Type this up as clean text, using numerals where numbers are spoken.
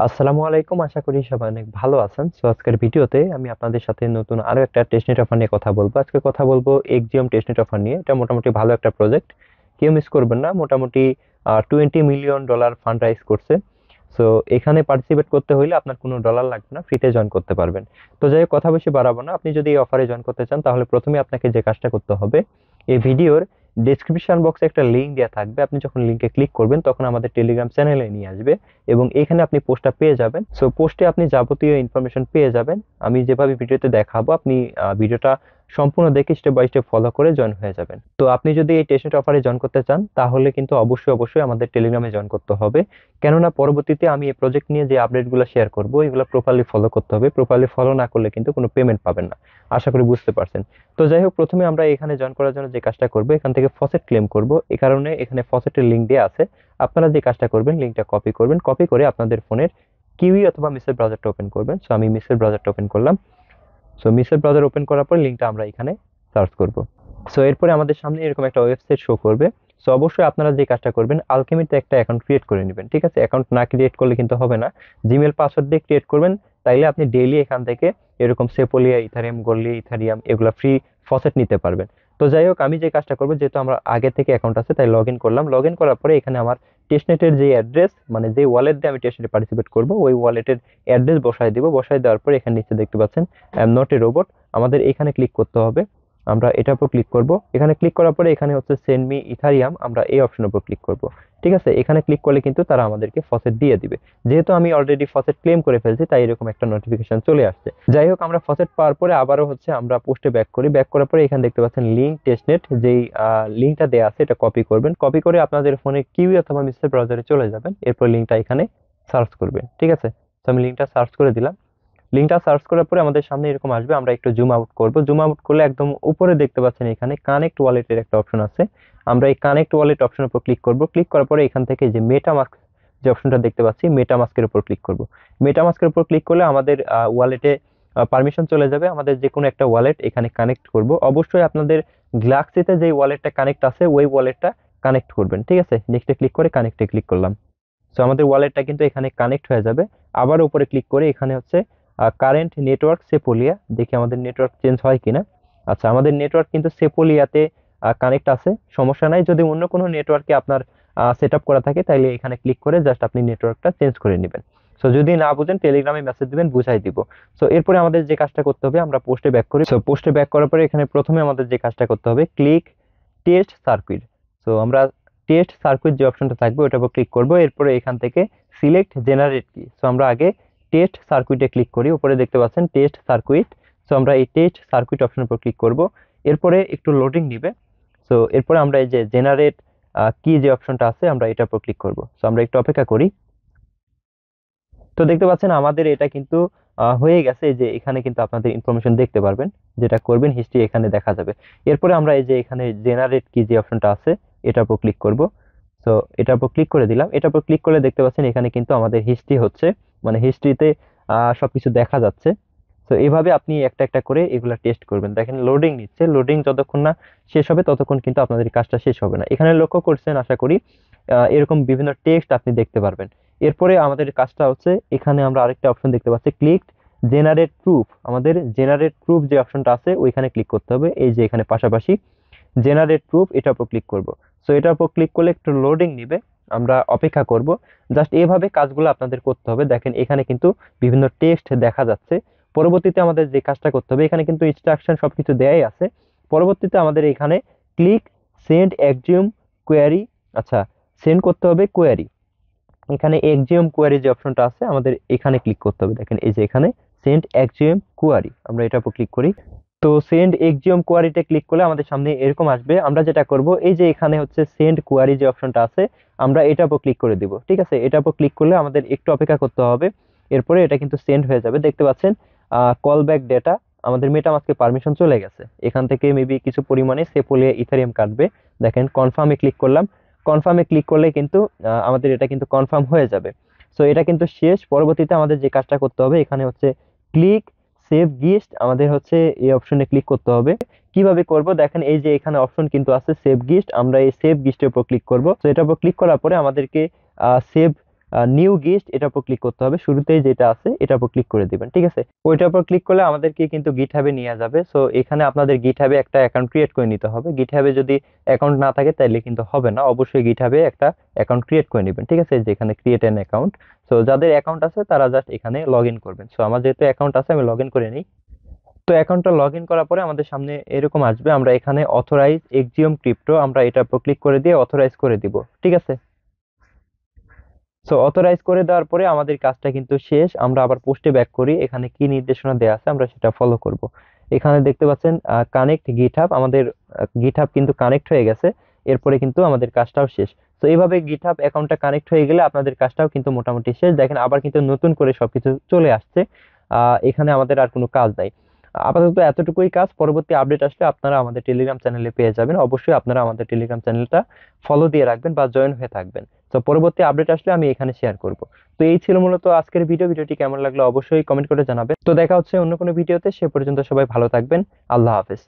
আসসালামু আলাইকুম, আশা করি সবাই অনেক ভালো আছেন। আজকের ভিডিওতে আমি আপনাদের সাথে নতুন আরো একটা টেস্টনেট অফার নিয়ে কথা বলবো। আজকে কথা বলবো এক্সিওম টেস্টনেট অফার নিয়ে। এটা মোটামুটি ভালো একটা প্রজেক্ট, কেউ মিস করবেন না। মোটামুটি $20 মিলিয়ন ফান্ড রাইজ করছে। সো এখানে পার্টিসিপেট করতে হলে আপনার কোনো ডলার লাগবে না, ফ্রিতে জয়েন করতে পারবেন। তো যাই হোক, কথা বেশি বাড়াবো না। আপনি যদি এই অফারে জয়েন করতে চান তাহলে প্রথমে আপনাকে যে কাজটা করতে হবে, এই ভিডিওর ডেসক্রিপশন বক্সে একটা লিংক দেওয়া থাকবে। আপনি যখন লিংকে ক্লিক করবেন তখন আমাদের টেলিগ্রাম চ্যানেলে নিয়ে আসবে এবং এখানে আপনি পোস্টটা পেয়ে যাবেন। সো পোস্টে আপনি যাবতীয় ইনফরমেশন পেয়ে যাবেন। আমি যেভাবে ভিডিওতে দেখাবো, আপনি ভিডিওটা সম্পূর্ণ দেখে স্টেপ বাই স্টেপ ফলো করে জয়েন হয়ে যাবেন। তো আপনি যদি এই টেস্টনেট অফারে জয়েন করতে চান তাহলে কিন্তু অবশ্যই অবশ্যই আমাদের টেলিগ্রামে জয়েন করতে হবে। কেননা পরবর্তীতে আমি এই প্রজেক্ট নিয়ে যে আপডেটগুলো শেয়ার করব এগুলো প্রপারলি ফলো করতে হবে। প্রপারলি ফলো না করলে কিন্তু কোনো পেমেন্ট পাবেন না। আশা করি বুঝতে পারছেন। তো যাই হোক, প্রথমে আমরা এখানে জয়েন করার জন্য যে কাজটা করব, এখান থেকে ফসেট ক্লেম করব। এই কারণে এখানে ফসেটের লিংক দেওয়া আছে। আপনারা যে কাজটা করবেন, লিংকটা কপি করবেন, কপি করে আপনাদের ফোনের কিউই অথবা মিসের ব্রাউজারটা ওপেন করবেন। সো আমি মিসের ব্রাউজারটা ওপেন করলাম। সো মিসের ব্রাউজার ওপেন করার পর লিংকটা আমরা এখানে সার্চ করব। সো এরপরে আমাদের সামনে এরকম একটা ওয়েবসাইট শো করবে। সো অবশ্যই আপনারা যে কাজটা করবেন, আলকেমিতে একটা অ্যাকাউন্ট ক্রিয়েট করে নেবেন। ঠিক আছে, অ্যাকাউন্ট না ক্রিয়েট করলে কিন্তু হবে না। জিমেল পাসওয়ার্ড দিয়ে ক্রিয়েট করবেন, তাইলে আপনি ডেইলি এখান থেকে এরকম সেপোলিয়া, ইথারিয়াম, গোল্ডি, ইথারিয়াম এগুলো ফ্রি ফসেট নিতে পারবেন। তো যাই হোক, আমি যে কাজটা করবো, যেহেতু আমরা আগে থেকে অ্যাকাউন্ট আছে তাই লগ ইন করলাম। লগ ইন করার পরে এখানে আমার টেস্টনেটের যে অ্যাড্রেস, মানে যে ওয়ালেট দিয়ে আমি টেস্টনেটে পার্টিসিপেট করবো, ওই ওয়ালেটের অ্যাড্রেস বসাই দিব। বসাই দেওয়ার পরে এখানে নিচে দেখতে পাচ্ছেন I am not a robot, আমাদের এখানে ক্লিক করতে হবে। আমরা এটার উপর ক্লিক করব। এখানে ক্লিক করার পরে এখানে হচ্ছে সেন্ড মি ইথারিয়াম, আমরা এই অপশনের উপর ক্লিক করব। ঠিক আছে, এখানে ক্লিক করলে কিন্তু তারা আমাদেরকে ফসেট দিয়ে দিবে। যেহেতু আমি অলরেডি ফসেট ক্লেম করে ফেলছি তাই এরকম একটা নোটিফিকেশন চলে আসছে। যাই হোক, আমরা ফসেট পাওয়ার পরে আবারও হচ্ছে আমরা পোস্টে ব্যাক করি। ব্যাক করার পরে এখানে দেখতে পাচ্ছেন লিঙ্ক টেস্টনেট, যেই লিঙ্কটা দেওয়া আছে এটা কপি করবেন। কপি করে আপনাদের ফোনে কিউই অথবা মিসের ব্রাউজারে চলে যাবেন। এরপর লিঙ্কটা এখানে সার্চ করবেন। ঠিক আছে, তো আমি লিঙ্কটা সার্চ করে দিলাম। লিঙ্কটা সার্চ করার পরে আমাদের সামনে এরকম আসবে। আমরা একটু জুম আউট করব। জুম আউট করলে একদম উপরে দেখতে পাচ্ছেন এখানে কানেক্ট ওয়ালেটের একটা অপশন আছে। আমরা এই কানেক্ট ওয়ালেট অপশনের উপর ক্লিক করব। ক্লিক করার পরে এখান থেকে যে মেটামাস্ক যে অপশনটা দেখতে পাচ্ছি, মেটামাস্কের উপর ক্লিক করব। মেটামাস্কের উপর ক্লিক করলে আমাদের ওয়ালেটে পারমিশন চলে যাবে। আমাদের যে কোনো একটা ওয়ালেট এখানে কানেক্ট করব। অবশ্যই আপনাদের গ্যালাক্সিতে যে ওয়ালেটটা কানেক্ট আছে ওই ওয়ালেটটা কানেক্ট করবেন। ঠিক আছে, নেক্সটে ক্লিক করে কানেক্টে ক্লিক করলাম। সো আমাদের ওয়ালেটটা কিন্তু এখানে কানেক্ট হয়ে যাবে। আবার উপরে ক্লিক করে এখানে হচ্ছে কারেন্ট নেটওয়ার্ক সেপোলিয়া, দেখি আমাদের নেটওয়ার্ক চেঞ্জ হয় কিনা। আচ্ছা, আমাদের নেটওয়ার্ক কিন্তু সেপোলিয়াতে কানেক্ট আছে, সমস্যা নাই। যদি অন্য কোনো নেটওয়ার্কে আপনার সেট আপ করা থাকে তাহলে এখানে ক্লিক করে জাস্ট আপনি নেটওয়ার্কটা চেঞ্জ করে নেবেন। সো যদি না বুঝেন টেলিগ্রামে মেসেজ দিবেন, বুঝাই দিব। সো এরপরে আমাদের যে কাজটা করতে হবে, আমরা পোস্টে ব্যাক করি। সো পোস্টে ব্যাক করার পরে এখানে প্রথমে আমাদের যে কাজটা করতে হবে, ক্লিক টেস্ট সার্কিট। সো আমরা টেস্ট সার্কিট যে অপশনটা থাকবে ওটার উপর ক্লিক করব। এরপরে এখান থেকে সিলেক্ট জেনারেট কি। সো আমরা আগে টেস্ট সার্কিটে ক্লিক করি। উপরে দেখতে পাচ্ছেন টেস্ট সার্কিট। সো আমরা এই টেস্ট সার্কিট অপশনের উপর ক্লিক করব। এরপরে একটু লোডিং নিবে। সো এরপরে আমরা এই যে জেনারেট কি যে অপশনটা আছে আমরা এটার উপর ক্লিক করব। সো আমরা একটু অপেক্ষা করি। তো দেখতে পাচ্ছেন আমাদের এটা কিন্তু হয়ে গেছে। এই যে এখানে কিন্তু আপনাদের ইনফরমেশন দেখতে পারবেন, যেটা করবেন হিস্ট্রি এখানে দেখা যাবে। এরপরে আমরা এই যে এখানে জেনারেট কি যে অপশনটা আছে এটার উপর ক্লিক করব। তো এটার উপর ক্লিক করে দিলাম। এটার উপর ক্লিক করলে দেখতে পাচ্ছেন এখানে কিন্তু আমাদের হিস্ট্রি হচ্ছে, মানে হিস্ট্রিতে সবকিছু দেখা যাচ্ছে। তো এইভাবে আপনি একটা একটা করে এগুলা টেস্ট করবেন। দেখেন লোডিং নিচ্ছে, লোডিং যতক্ষণ না শেষ হবে ততক্ষণ কিন্তু আপনাদের কাজটা শেষ হবে না। এখানে লক্ষ্য করছেন আশা করি, এরকম বিভিন্ন টেক্সট আপনি দেখতে পারবেন। এরপরে আমাদের কাজটা হচ্ছে, এখানে আমরা আরেকটা অপশন দেখতে পাচ্ছি, ক্লিক জেনারেট প্রুফ। আমাদের জেনারেট প্রুফ যে অপশনটা আছে ওইখানে ক্লিক করতে হবে। এই যে এখানে পাশাপাশি জেনারেট প্রুফ, এটার উপর ক্লিক করব। সো এটার উপর ক্লিক করলে একটু লোডিং নিবে, আমরা অপেক্ষা করব। জাস্ট এইভাবে কাজগুলো আপনাদের করতে হবে। দেখেন এখানে কিন্তু বিভিন্ন টেক্সট দেখা যাচ্ছে। পরবর্তীতে আমাদের যে কাজটা করতে হবে, এখানে কিন্তু ইনস্ট্রাকশন সবকিছু দেয়াই আছে। পরবর্তীতে আমাদের এখানে ক্লিক সেন্ড এক্সিওম কোয়ারি। আচ্ছা, সেন্ড করতে হবে কোয়ারি। এখানে এক্সিওম কোয়ারি যে অপশনটা আছে আমাদের এখানে ক্লিক করতে হবে। দেখেন এই যে এখানে সেন্ড এক্সিওম কোয়ারি, আমরা এটার উপর ক্লিক করি। তো সেন্ড এক্সিওম কোয়ারিতে ক্লিক করলে আমাদের সামনে এরকম আসবে। আমরা যেটা করব, এই যে এখানে হচ্ছে সেন্ড কোয়ারি যে অপশনটা আছে আমরা এটার উপর ক্লিক করে দিব। ঠিক আছে, এটার উপর ক্লিক করলে আমাদের একটু অপেক্ষা করতে হবে। এরপরে এটা কিন্তু সেন্ড হয়ে যাবে। দেখতে পাচ্ছেন কল ব্যাক ডেটা, আমাদের মেটামাস্কে পারমিশন চলে গেছে। এখান থেকে মেবি কিছু পরিমাণে সেপোলিয়া ইথারিয়াম কাটবে। দেখেন কনফার্মে ক্লিক করলাম। কনফার্মে ক্লিক করলে কিন্তু আমাদের এটা কিন্তু কনফার্ম হয়ে যাবে। সো এটা কিন্তু শেষ। পরবর্তীতে আমাদের যে কাজটা করতে হবে, এখানে হচ্ছে ক্লিক সেভ গিস্ট, আমাদের হচ্ছে এই অপশনে ক্লিক করতে হবে। কিভাবে করব দেখেন, এই যে এখানে অপশন কিন্তু আছে সেভ গিস্ট, আমরা এই সেভ গিস্টের উপর ক্লিক করব। তো এটার উপর ক্লিক করার পরে আমাদেরকে সেভ নিউ গেস্ট এটার উপর ক্লিক করতে হবে, শুরুতেই যেটা আছে এটার উপর ক্লিক করে দিবেন, ঠিক আছে। ওইটার উপর ক্লিক করলে আমাদেরকে কিন্তু গিটহাবে নিয়ে যাবে। সো এখানে আপনাদের গিটহাবে একটা অ্যাকাউন্ট ক্রিয়েট করে নিতে হবে। গিটহাবে যদি অ্যাকাউন্ট না থাকে তাহলে কিন্তু হবে না, অবশ্যই গিটহাবে একটা অ্যাকাউন্ট ক্রিয়েট করে নেবেন, ঠিক আছে। যেখানে ক্রিয়েট অ্যান অ্যাকাউন্ট, সো যাদের অ্যাকাউন্ট আছে তারা জাস্ট এখানে লগ ইন করবেন। সো আমার যেহেতু অ্যাকাউন্ট আছে আমি লগ ইন করে নিই। তো অ্যাকাউন্টটা লগ ইন করার পরে আমাদের সামনে এরকম আসবে, আমরা এখানে অথরাইজ এক্সিওম ক্রিপ্টো আমরা এটার উপর ক্লিক করে দিয়ে অথরাইজ করে দিব, ঠিক আছে। সো অথরাইজ করে দেওয়ার পরে আমাদের কাজটা কিন্তু শেষ। আমরা আবার পোস্টে ব্যাক করি, এখানে কি নির্দেশনা দেওয়া আছে আমরা সেটা ফলো করব। এখানে দেখতে পাচ্ছেন কানেক্ট গিটহাব, আমাদের গিটহাব কিন্তু কানেক্ট হয়ে গেছে। এরপরে কিন্তু আমাদের কাজটাও শেষ। তো এইভাবে গিটহাব অ্যাকাউন্টটা কানেক্ট হয়ে গেলে আপনাদের কাজটাও কিন্তু মোটামুটি শেষ। দেখেন আবার কিন্তু নতুন করে সবকিছু চলে আসছে। এখানে আমাদের আর কোনো কাজ নাই। আপাতত এতটুকুই কাজ, পরবর্তী আপডেট আসলে আপনারা আমাদের টেলিগ্রাম চ্যানেলে পেয়ে যাবেন। অবশ্যই আপনারা আমাদের টেলিগ্রাম চ্যানেলটা ফলো দিয়ে রাখবেন বা জয়েন হয়ে থাকবেন। তো পরবর্তী আপডেট আসলে আমি এখানে শেয়ার করব। তো এই ছিল মূলত আজকের ভিডিওটি কেমন লাগলো অবশ্যই কমেন্ট করে জানাবেন। তো দেখা হচ্ছে অন্য কোনো ভিডিওতে, সে পর্যন্ত সবাই ভালো থাকবেন। আল্লাহ হাফেজ।